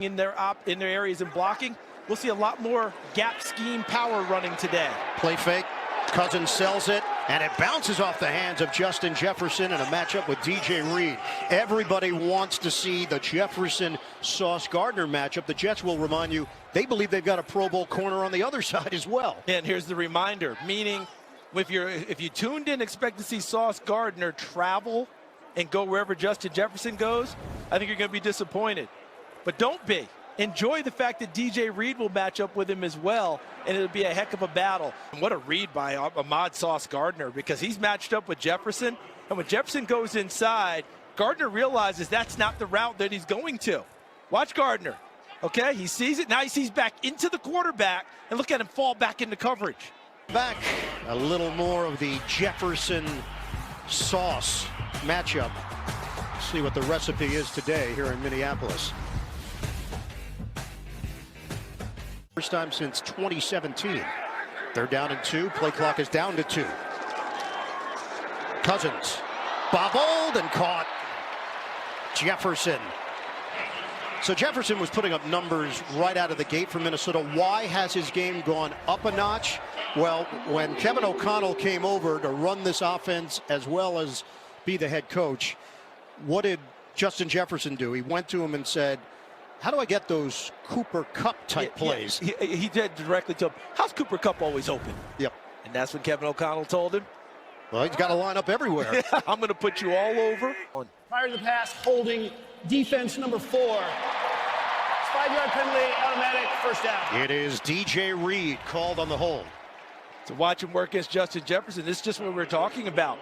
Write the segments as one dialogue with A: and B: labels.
A: in their areas and blocking. We'll see a lot more gap scheme power running today.
B: Play fake. Cousins sells it, and it bounces off the hands of Justin Jefferson in a matchup with DJ Reed. Everybody wants to see the Jefferson-Sauce Gardner matchup. The Jets will remind you they believe they've got a Pro Bowl corner on the other side as well.
A: And here's the reminder, meaning if you tuned in, expect to see Sauce Gardner travel and go wherever Justin Jefferson goes, I think you're going to be disappointed. But don't be. Enjoy the fact that DJ Reed will match up with him as well, and it'll be a heck of a battle. And what a read by Ahmad Sauce Gardner, because he's matched up with Jefferson, and when Jefferson goes inside, Gardner realizes that's not the route that he's going to. Watch Gardner, okay? He sees it, now he sees back into the quarterback, and look at him fall back into coverage.
B: Back a little more of the Jefferson-Sauce matchup. See what the recipe is today here in Minneapolis. First time since 2017. They're down in 2. Play clock is down to 2. Cousins bobbled and caught. Jefferson. So Jefferson was putting up numbers right out of the gate for Minnesota. Why has his game gone up a notch? Well, when Kevin O'Connell came over to run this offense as well as be the head coach, what did Justin Jefferson do? He went to him and said, how do I get those Cooper Kupp type plays?
A: He did directly to him, how's Cooper Kupp always open?
B: Yep.
A: And that's what Kevin O'Connell told him.
B: Well, he's got to line up everywhere.
A: I'm going to put you all over.
C: Prior to the pass, holding defense number 4. 5-yard penalty, automatic, first down.
B: It is DJ Reed called on the hold.
A: To watch him work against Justin Jefferson, this is just what we're talking about.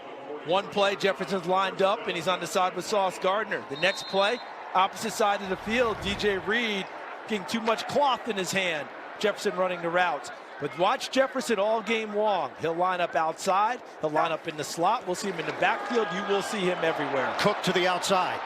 A: One play, Jefferson's lined up, and he's on the side with Sauce Gardner. The next play, opposite side of the field, DJ Reed getting too much cloth in his hand. Jefferson running the routes. But watch Jefferson all game long. He'll line up outside. He'll line up in the slot. We'll see him in the backfield. You will see him everywhere.
B: Cook to the outside.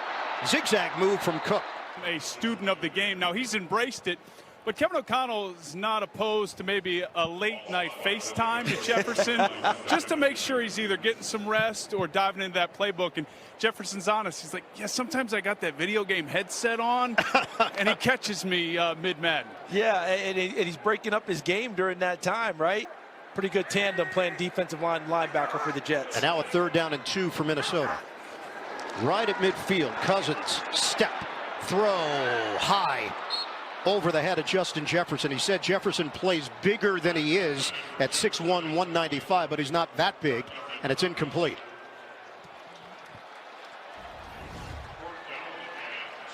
B: Zigzag move from Cook.
D: A student of the game. Now, he's embraced it. But Kevin O'Connell is not opposed to maybe a late-night FaceTime to Jefferson just to make sure he's either getting some rest or diving into that playbook. And Jefferson's honest. He's like, yeah, sometimes I got that video game headset on, and he catches me mid-Madden.
A: Yeah, and he's breaking up his game during that time, right? Pretty good tandem playing defensive line linebacker for the Jets.
B: And now a 3rd down and 2 for Minnesota. Right at midfield, Cousins, step, throw, high. Over the head of Justin Jefferson. He said Jefferson plays bigger than he is at 6'1", 195, but he's not that big, and it's incomplete.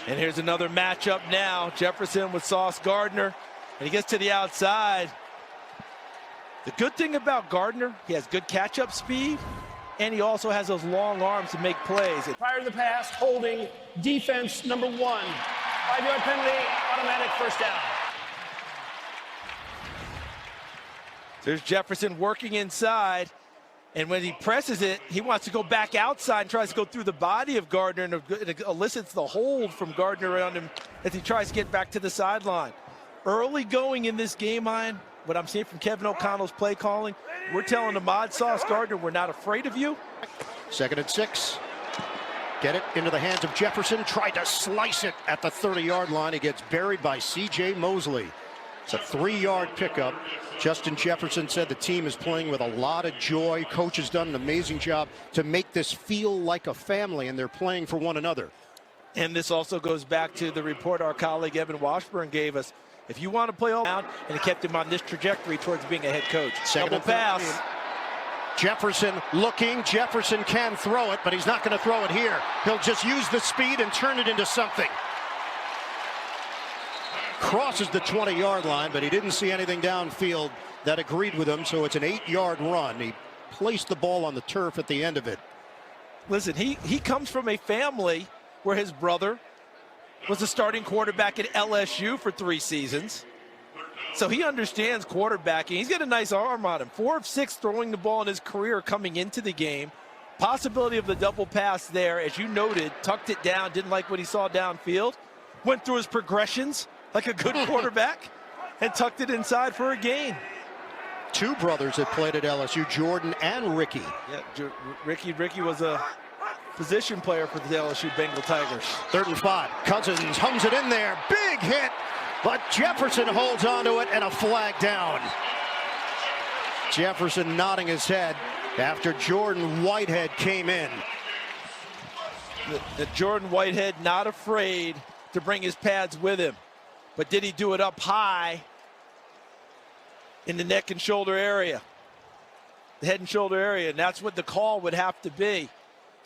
A: And here's another matchup now. Jefferson with Sauce Gardner, and he gets to the outside. The good thing about Gardner, he has good catch-up speed, and he also has those long arms to make plays.
C: Prior to the pass, holding defense number 1. 5-yard penalty, automatic, first down.
A: There's Jefferson working inside, and when he presses it, he wants to go back outside and tries to go through the body of Gardner, and it elicits the hold from Gardner around him as he tries to get back to the sideline. Early going in this game line, what I'm seeing from Kevin O'Connell's play calling, we're telling Ahmad Sauce Gardner, we're not afraid of you.
B: 2nd and 6. Get it into the hands of Jefferson. Tried to slice it at the 30-yard line. He gets buried by C.J. Mosley. It's a 3-yard pickup. Justin Jefferson said the team is playing with a lot of joy. Coach has done an amazing job to make this feel like a family, and they're playing for one another.
A: And this also goes back to the report our colleague Evan Washburn gave us. If you want to play all around, and he kept him on this trajectory towards being a head coach. Double pass.
B: Jefferson looking. Jefferson can throw it, but he's not going to throw it here. He'll just use the speed and turn it into something. Crosses the 20-yard line, but he didn't see anything downfield that agreed with him, so it's an 8-yard run. He placed the ball on the turf at the end of it.
A: Listen, he comes from a family where his brother was the starting quarterback at LSU for 3 seasons. So he understands quarterbacking. He's got a nice arm on him. 4 of 6 throwing the ball in his career coming into the game. Possibility of the double pass there, as you noted, tucked it down, didn't like what he saw downfield. Went through his progressions like a good quarterback and tucked it inside for a gain.
B: 2 brothers that played at LSU, Jordan and Ricky.
A: Yeah, Ricky was a position player for the LSU Bengal Tigers.
B: 3rd and 5. Cousins hums it in there. Big hit, but Jefferson holds onto it and a flag down. Jefferson nodding his head after Jordan Whitehead came in.
A: The Jordan Whitehead not afraid to bring his pads with him. But did he do it up high in the neck and shoulder area? The head and shoulder area, and that's what the call would have to be.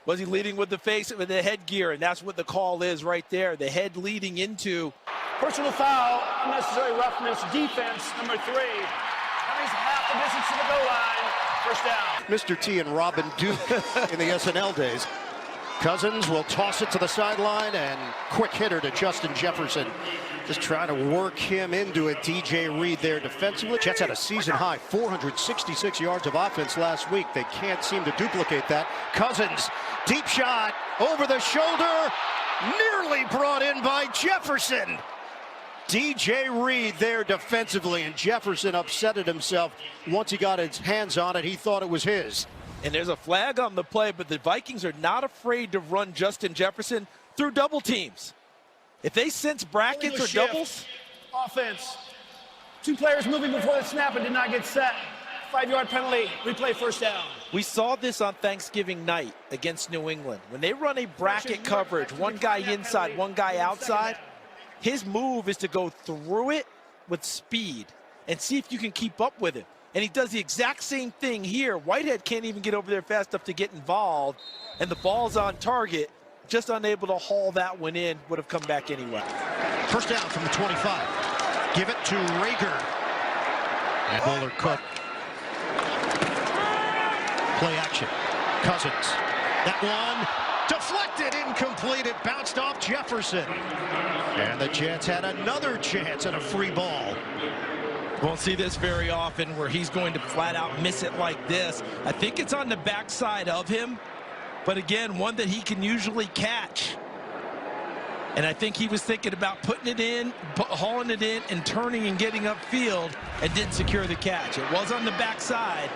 A: Was he leading with the face, with the headgear? And that's what the call is right there. The head leading into.
C: Personal foul, unnecessary roughness, defense, number 3. Carries half the distance to the goal line. First down.
B: Mr. T and Robin Duke in the SNL days. Cousins will toss it to the sideline, and quick hitter to Justin Jefferson. Just trying to work him into it. DJ Reed there defensively. Jets had a season-high 466 yards of offense last week. They can't seem to duplicate that. Cousins, deep shot, over the shoulder, nearly brought in by Jefferson. DJ Reed there defensively, and Jefferson upsetted himself once he got his hands on it. He thought it was his.
A: And there's a flag on the play, but the Vikings are not afraid to run Justin Jefferson through double teams. If they sense brackets or doubles.
C: Offense. 2 players moving before the snap and did not get set. 5-yard penalty. Replay, first down.
A: We saw this on Thanksgiving night against New England. When they run a bracket coverage, one guy inside, one guy outside, his move is to go through it with speed and see if you can keep up with him. And he does the exact same thing here. Whitehead can't even get over there fast enough to get involved. And the ball's on target, just unable to haul that one in, would have come back anyway.
B: First down from the 25. Give it to Rager. And Bowler Cook. Play action. Cousins. That one deflected, incomplete. It bounced off Jefferson. And the Jets had another chance at a free ball.
A: Won't see this very often where he's going to flat out miss it like this. I think it's on the backside of him, but again, one that he can usually catch. And I think he was thinking about putting it in, hauling it in, and turning and getting upfield, and didn't secure the catch. It was on the backside,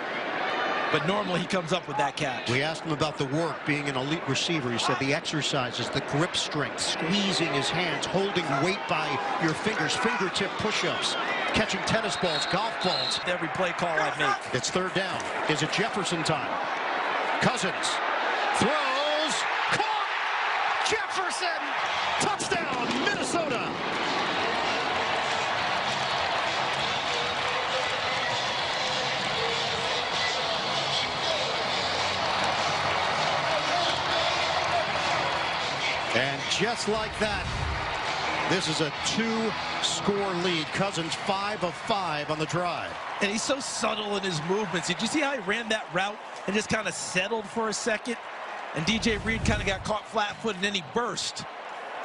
A: but normally he comes up with that catch.
B: We asked him about the work, being an elite receiver. He said the exercises, the grip strength, squeezing his hands, holding weight by your fingers, fingertip push-ups, catching tennis balls, golf balls.
A: Every play call I make.
B: It's 3rd down. Is it Jefferson time? Cousins throws, caught, Jefferson, touchdown, Minnesota. And just like that, this is a 2-score lead. Cousins 5 of 5 on the drive.
A: And he's so subtle in his movements. Did you see how he ran that route and just kind of settled for a second? And DJ Reed kind of got caught flat-footed, and then he burst.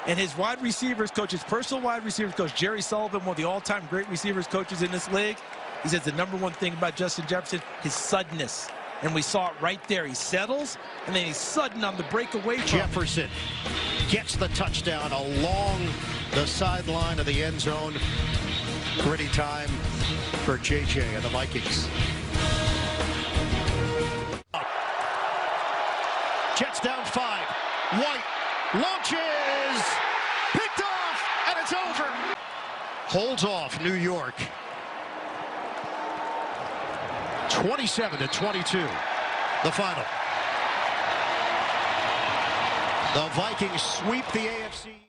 A: And his wide receivers coach, his personal wide receivers coach, Jerry Sullivan, one of the all-time great receivers coaches in this league, he says the #1 thing about Justin Jefferson, his suddenness. And we saw it right there. He settles, and then he's sudden on the breakaway.
B: Jefferson gets the touchdown along the sideline of the end zone. Pretty time for JJ and the Vikings. Jets down 5. White launches, picked off, and it's over. Holds off New York. 27-22, the final. The Vikings sweep the AFC.